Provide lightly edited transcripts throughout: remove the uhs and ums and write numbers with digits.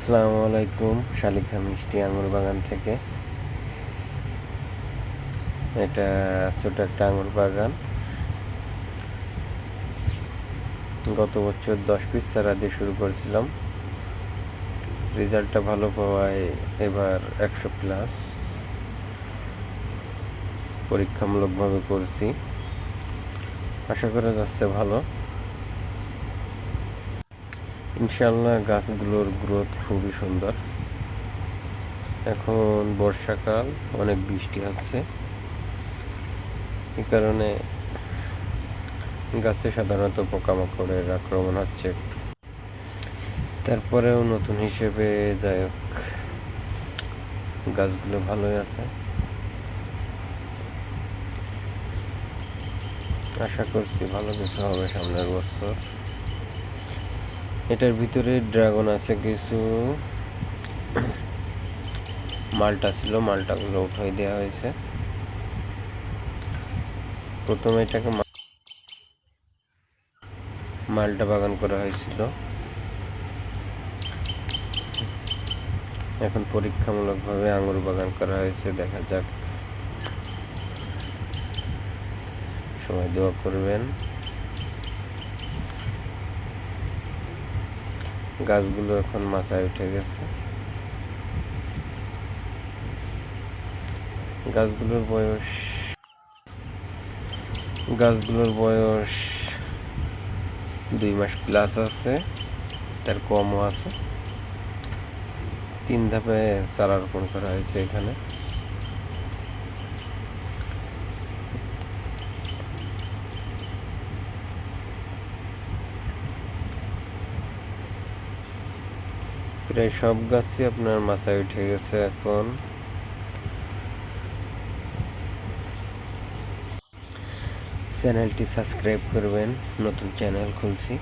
আসসালামু আলাইকুম। শালিখা মিষ্টি আঙুর বাগান থেকে। এটা ছোট একটা আঙুর বাগান। গত বছর 10 পিস চারা দিয়ে শুরু করেছিলাম। রেজাল্টটা ভালো পাওয়ায় এবার 100+ পরীক্ষামূলকভাবে করছি। আশা করা যাচ্ছে ভালো। ইনশাআল্লাহ গাছগুলোর গ্রোথ খুবই সুন্দর। এখন বর্ষাকাল, অনেক বৃষ্টি হচ্ছে, এই কারণে গাছে সাধারণত পোকামাকড়ের আক্রমণ হচ্ছে একটু। তারপরেও নতুন হিসেবে যাই হোক, গাছগুলো ভালোই আছে। আশা করছি ভালো কিছু হবে সামনের বছর। এটার ভিতরে ড্রাগন আছে, কিছু মালটা ছিল, মালটাগুলো উঠাই দেওয়া হয়েছে। প্রথমে এটাকে মালটা বাগান করা হয়েছিল, এখন পরীক্ষামূলকভাবে আঙুর বাগান করা হয়েছে। দেখা যাক, সবাই দোয়া করবেন। গাছগুলো এখন মাচায় উঠে গেছে। গাছগুলোর বয়স 2 মাস প্লাস আছে, তার কমও আছে। 3 ধাপে চারা রোপণ করা হয়েছে এখানে। প্রায় সব গাছই আপনার মাচায় উঠে গেছে এখন। চ্যানেলটি সাবস্ক্রাইব করবেন, নতুন চ্যানেল খুলছি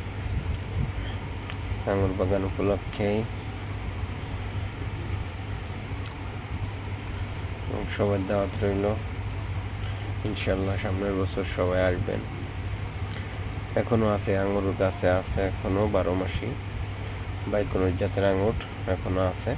আঙুর বাগান উপলক্ষেই। সবার দাওয়াত রইল। ইনশাল্লাহ সামনের বছর সবাই আসবেন। এখনো আছে আঙুর গাছে, আছে এখনো 12 মাসি বাইকোনস জাতের আঙুর এখনো আছে।